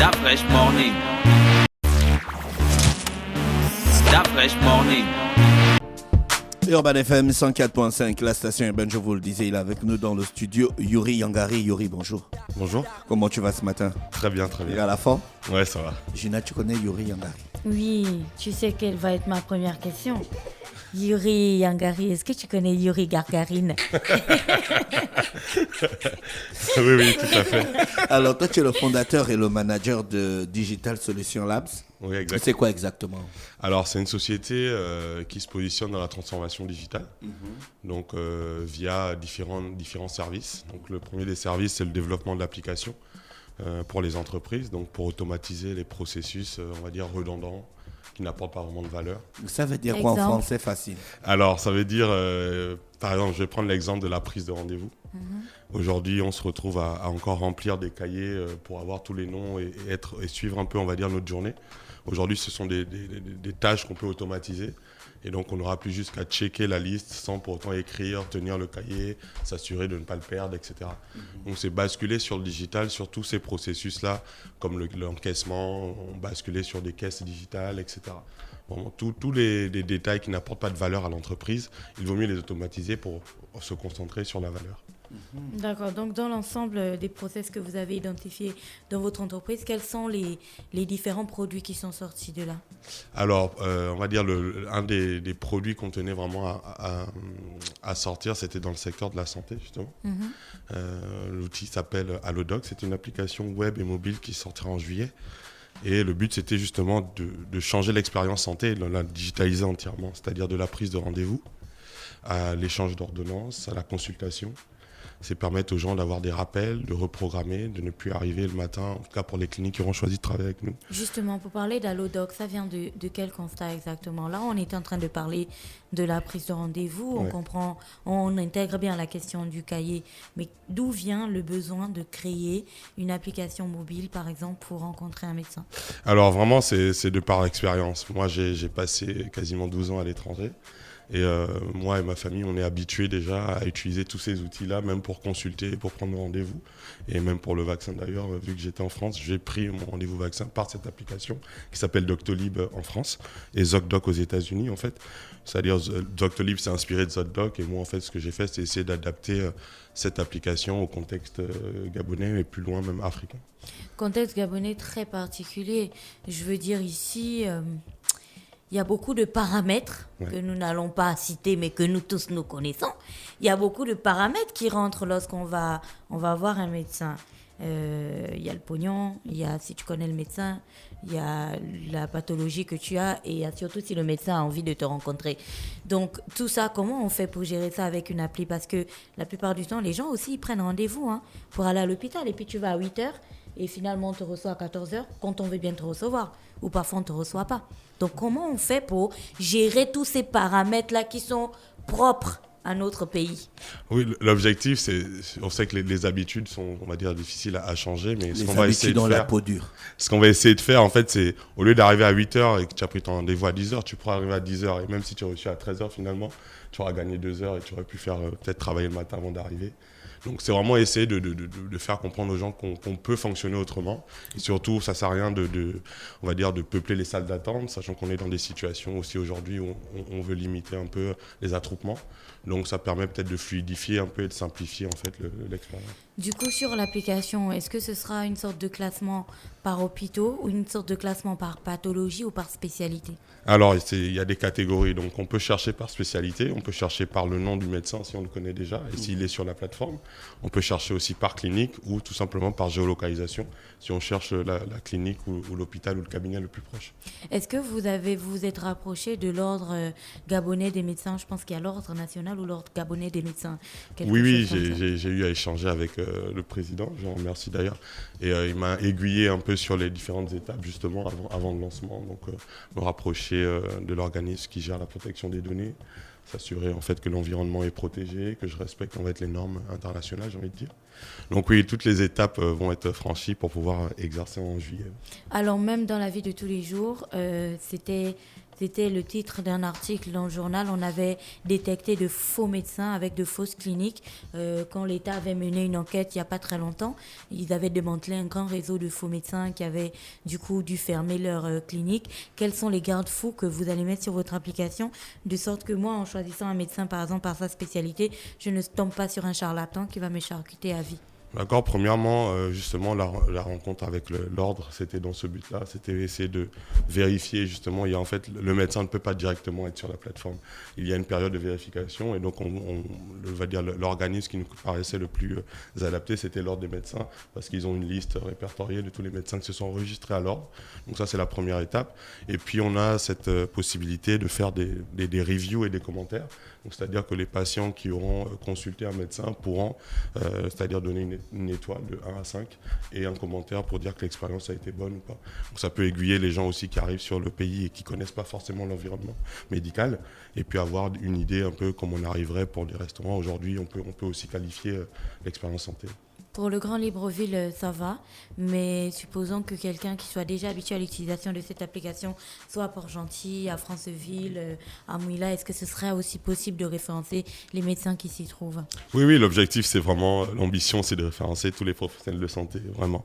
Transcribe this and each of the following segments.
Da Fresh Morning. Da Fresh Morning. Urban FM 104.5, la station urbaine, je vous le disais, il est avec nous dans le studio, Yuri Yangari. Yuri, bonjour. Bonjour. Comment tu vas ce matin? Très bien, très Il est bien. à la forme? Ouais, ça va. Gina, tu connais Yuri Yangari? Oui, tu sais quelle va être ma première question. Yuri Yangari, est-ce que tu connais Yuri Gargarine? Oui, tout à fait. Alors, toi, tu es le fondateur et le manager de Digital Solutions Labs. Oui, exact. C'est quoi exactement? Alors, c'est une société qui se positionne dans la transformation digitale, donc via différents services. Donc, le premier des services, c'est le développement de l'application pour les entreprises, donc pour automatiser les processus, on va dire, redondants, qui n'apportent pas vraiment de valeur. Ça veut dire quoi en français facile? Alors, ça veut dire, par exemple, je vais prendre l'exemple de la prise de rendez-vous. Aujourd'hui, on se retrouve à encore remplir des cahiers pour avoir tous les noms et suivre un peu, on va dire, notre journée. Aujourd'hui, ce sont des tâches qu'on peut automatiser. Et donc, on n'aura plus juste qu'à checker la liste sans pour autant écrire, tenir le cahier, s'assurer de ne pas le perdre, etc. Donc, c'est basculer sur le digital, sur tous ces processus-là, comme l'encaissement, on basculait sur des caisses digitales, etc. Vraiment, tous les détails qui n'apportent pas de valeur à l'entreprise, il vaut mieux les automatiser pour se concentrer sur la valeur. D'accord, donc dans l'ensemble des process que vous avez identifiés dans votre entreprise, quels sont les différents produits qui sont sortis de là? Alors, on va dire un des produits qu'on tenait vraiment à sortir, c'était dans le secteur de la santé, justement. L'outil s'appelle Allodoc, c'est une application web et mobile qui sortira en juillet. Et le but, c'était justement de changer l'expérience santé et de la digitaliser entièrement, c'est-à-dire de la prise de rendez-vous, à l'échange d'ordonnances, à la consultation. C'est permettre aux gens d'avoir des rappels, de reprogrammer, de ne plus arriver le matin, en tout cas pour les cliniques qui auront choisi de travailler avec nous. Justement, pour parler d'Allodoc, ça vient de quel constat exactement? Là, on est en train de parler de la prise de rendez-vous, on comprend, on intègre bien la question du cahier, mais d'où vient le besoin de créer une application mobile, par exemple, pour rencontrer un médecin? Alors vraiment, c'est de par expérience. Moi, j'ai passé quasiment 12 ans à l'étranger. Et moi et ma famille, on est habitués déjà à utiliser tous ces outils-là, même pour consulter, pour prendre rendez-vous. Et même pour le vaccin d'ailleurs, vu que j'étais en France, j'ai pris mon rendez-vous vaccin par cette application qui s'appelle Doctolib en France et ZocDoc aux États-Unis en fait. C'est-à-dire Doctolib s'est inspiré de ZocDoc et moi en fait ce que j'ai fait c'est essayer d'adapter cette application au contexte gabonais et plus loin même africain. Contexte gabonais très particulier. Je veux dire ici... il y a beaucoup de paramètres que nous n'allons pas citer, mais que nous tous nous connaissons. Il y a beaucoup de paramètres qui rentrent lorsqu'on va voir un médecin. Il y a le pognon, il y a si tu connais le médecin, il y a la pathologie que tu as et il y a surtout si le médecin a envie de te rencontrer. Donc tout ça, comment on fait pour gérer ça avec une appli? Parce que la plupart du temps, les gens aussi ils prennent rendez-vous pour aller à l'hôpital et puis tu vas à 8h et finalement on te reçoit à 14h quand on veut bien te recevoir ou parfois on ne te reçoit pas. Donc comment on fait pour gérer tous ces paramètres-là qui sont propres à notre pays? Oui, l'objectif, on sait que les habitudes sont, on va dire, difficiles à changer, mais ce qu'on va essayer de faire, la peau dure. Ce qu'on va essayer de faire, en fait, c'est au lieu d'arriver à 8h et que tu as pris ton rendez-vous à 10h, tu pourras arriver à 10h et même si tu as reçu à 13h finalement, tu auras gagné 2 heures et tu aurais pu faire peut-être travailler le matin avant d'arriver. Donc c'est vraiment essayer de faire comprendre aux gens qu'on peut fonctionner autrement. Et surtout, ça ne sert à rien on va dire, de peupler les salles d'attente, sachant qu'on est dans des situations aussi aujourd'hui où on veut limiter un peu les attroupements. Donc ça permet peut-être de fluidifier un peu et de simplifier en fait l'expérience. Du coup, sur l'application, est-ce que ce sera une sorte de classement par hôpitaux ou une sorte de classement par pathologie ou par spécialité? Alors, il y a des catégories. Donc, on peut chercher par spécialité, on peut chercher par le nom du médecin si on le connaît déjà et s'il est sur la plateforme. On peut chercher aussi par clinique ou tout simplement par géolocalisation si on cherche la clinique ou l'hôpital ou le cabinet le plus proche. Est-ce que vous êtes rapproché de l'ordre gabonais des médecins? Je pense qu'il y a l'ordre national ou l'ordre gabonais des médecins. Oui, j'ai eu à échanger avec le président, je le remercie d'ailleurs. Et il m'a aiguillé un peu sur les différentes étapes justement avant le lancement. Donc, me rapprocher de l'organisme qui gère la protection des données, s'assurer en fait que l'environnement est protégé, que je respecte en fait les normes internationales, j'ai envie de dire. Donc oui, toutes les étapes vont être franchies pour pouvoir exercer en juillet. Alors même dans la vie de tous les jours, c'était C'était le titre d'un article dans le journal. On avait détecté de faux médecins avec de fausses cliniques. Quand l'État avait mené une enquête il n'y a pas très longtemps, ils avaient démantelé un grand réseau de faux médecins qui avaient du coup dû fermer leur clinique. Quels sont les garde-fous que vous allez mettre sur votre application de sorte que moi, en choisissant un médecin par exemple par sa spécialité, je ne tombe pas sur un charlatan qui va me charcuter à vie? D'accord, premièrement, justement, la rencontre avec l'ordre, c'était dans ce but-là, c'était essayer de vérifier, justement, en fait, le médecin ne peut pas directement être sur la plateforme. Il y a une période de vérification et donc, on va dire, l'organisme qui nous paraissait le plus adapté, c'était l'ordre des médecins, parce qu'ils ont une liste répertoriée de tous les médecins qui se sont enregistrés à l'ordre. Donc ça, c'est la première étape. Et puis, on a cette possibilité de faire des reviews et des commentaires. Donc, c'est-à-dire que les patients qui auront consulté un médecin pourront, c'est-à-dire donner une étoile de 1 à 5 et un commentaire pour dire que l'expérience a été bonne ou pas. Donc ça peut aiguiller les gens aussi qui arrivent sur le pays et qui ne connaissent pas forcément l'environnement médical et puis avoir une idée un peu comme on arriverait pour les restaurants. Aujourd'hui, on peut aussi qualifier l'expérience santé. Pour le Grand Libreville, ça va, mais supposons que quelqu'un qui soit déjà habitué à l'utilisation de cette application, soit à Port-Gentil, à Franceville, à Mouila, est-ce que ce serait aussi possible de référencer les médecins qui s'y trouvent? Oui, l'objectif, c'est vraiment, l'ambition, c'est de référencer tous les professionnels de santé, vraiment,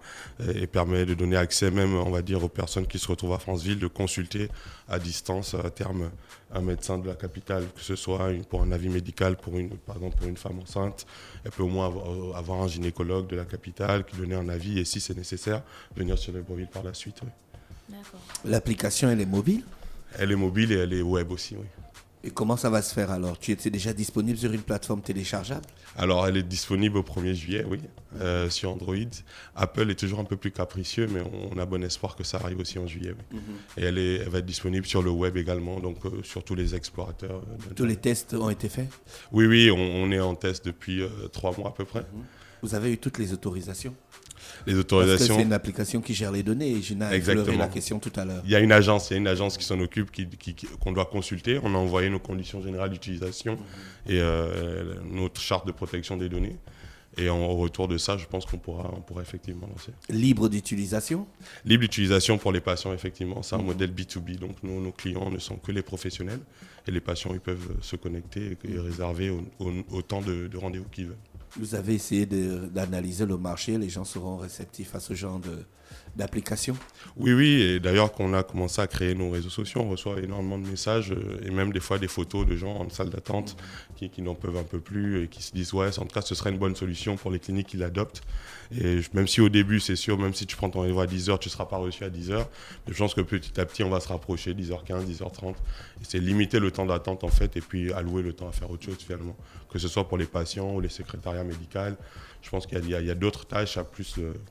et permet de donner accès même, on va dire, aux personnes qui se retrouvent à Franceville, de consulter à distance, à terme, un médecin de la capitale, que ce soit pour un avis médical, par exemple pour une femme enceinte, elle peut au moins avoir un gynécologue de la capitale qui donnait un avis et si c'est nécessaire, venir sur Libreville par la suite. Oui. D'accord. L'application, elle est mobile? Elle est mobile et elle est web aussi, oui. Et comment ça va se faire alors? Tu étais déjà disponible sur une plateforme téléchargeable? Alors, elle est disponible au 1er juillet, oui, sur Android. Apple est toujours un peu plus capricieux, mais on a bon espoir que ça arrive aussi en juillet. Oui. Et elle va être disponible sur le web également, donc sur tous les explorateurs. Tous les tests ont été faits? Oui, on est en test depuis 3 mois à peu près. Vous avez eu toutes les autorisations? Les autorisations. Parce que c'est une application qui gère les données et Gina a exploré la question tout à l'heure. Il y a une agence qui s'en occupe, qu'on doit consulter. On a envoyé nos conditions générales d'utilisation et notre charte de protection des données. Et en retour de ça, je pense qu'on pourra effectivement lancer. Libre d'utilisation? Libre d'utilisation pour les patients, effectivement. C'est un modèle B2B. Donc nos clients ne sont que les professionnels. Et les patients, ils peuvent se connecter et réserver autant de rendez-vous qu'ils veulent. Vous avez essayé d'analyser le marché, les gens seront réceptifs à ce genre d'application? Oui, et d'ailleurs qu'on a commencé à créer nos réseaux sociaux, on reçoit énormément de messages et même des fois des photos de gens en salle d'attente qui n'en peuvent un peu plus et qui se disent ouais, en tout cas ce serait une bonne solution pour les cliniques qui l'adoptent. Et même si au début c'est sûr, même si tu prends ton rendez-vous à 10h, tu ne seras pas reçu à 10h, mais je pense que petit à petit on va se rapprocher, 10h15, 10h30. Et c'est limiter le temps d'attente en fait et puis allouer le temps à faire autre chose finalement, que ce soit pour les patients ou les secrétariats médicaux. Je pense qu'il y a d'autres tâches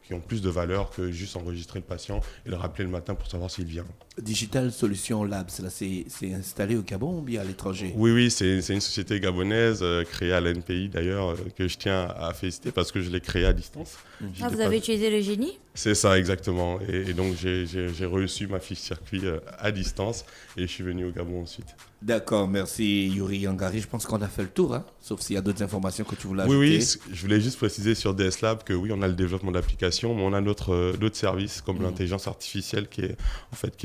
qui ont plus de valeur que juste enregistrer le patient et le rappeler le matin pour savoir s'il vient. Digital Solution Labs, là, c'est installé au Gabon ou bien à l'étranger? Oui, c'est une société gabonaise créée à l'NPI d'ailleurs, que je tiens à féliciter parce que je l'ai créée à distance. Vous avez utilisé le génie? C'est ça, exactement. Et donc, j'ai reçu ma fiche circuit à distance et je suis venu au Gabon ensuite. D'accord, merci Yuri Yangari. Je pense qu'on a fait le tour, hein, sauf s'il y a d'autres informations que tu voulais ajouter. Oui, je voulais juste préciser sur DS Lab que oui, on a le développement d'applications, mais on a d'autres services comme l'intelligence artificielle qui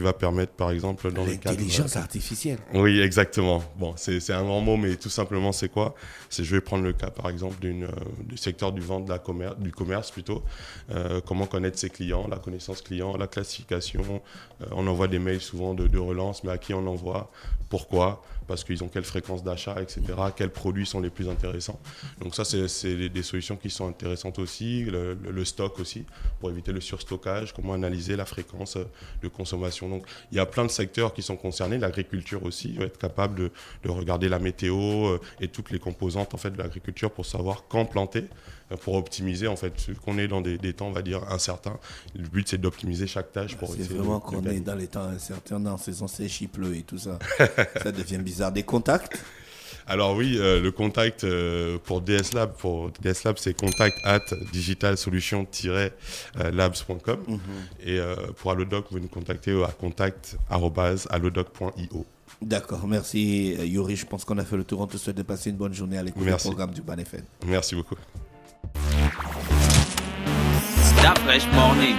va permettre, par exemple, dans le cadre... L'intelligence artificielle? Oui, exactement. Bon, c'est un grand mot, mais tout simplement, c'est quoi? Je vais prendre le cas, par exemple, du secteur du vente, du commerce plutôt. Comment connaître ses clients, la connaissance client, la classification. On envoie des mails souvent de relance, mais à qui on envoie? Pourquoi? Parce qu'ils ont quelle fréquence d'achat, etc. Quels produits sont les plus intéressants? Donc ça, c'est des solutions qui sont intéressantes aussi. Le stock aussi, pour éviter le surstockage. Comment analyser la fréquence de consommation. Donc il y a plein de secteurs qui sont concernés. L'agriculture aussi, être capable de regarder la météo et toutes les composantes en fait, de l'agriculture pour savoir quand planter, pour optimiser en fait. Qu'on est dans des temps, on va dire, incertains. Le but, c'est d'optimiser chaque tâche. C'est vraiment qu'on est dans les temps incertains, en saison sèche, il pleut et tout ça. Ça devient bizarre. Des contacts? Alors oui, le contact pour DS Lab, c'est contact@digitalsolution-labs.com. Et pour Allodoc, vous nous contactez à contact@allodoc.io. D'accord, merci Yuri. Je pense qu'on a fait le tour. On te souhaite de passer une bonne journée à l'écoute du programme du BAN-FM. Merci beaucoup. Stop Fresh Morning.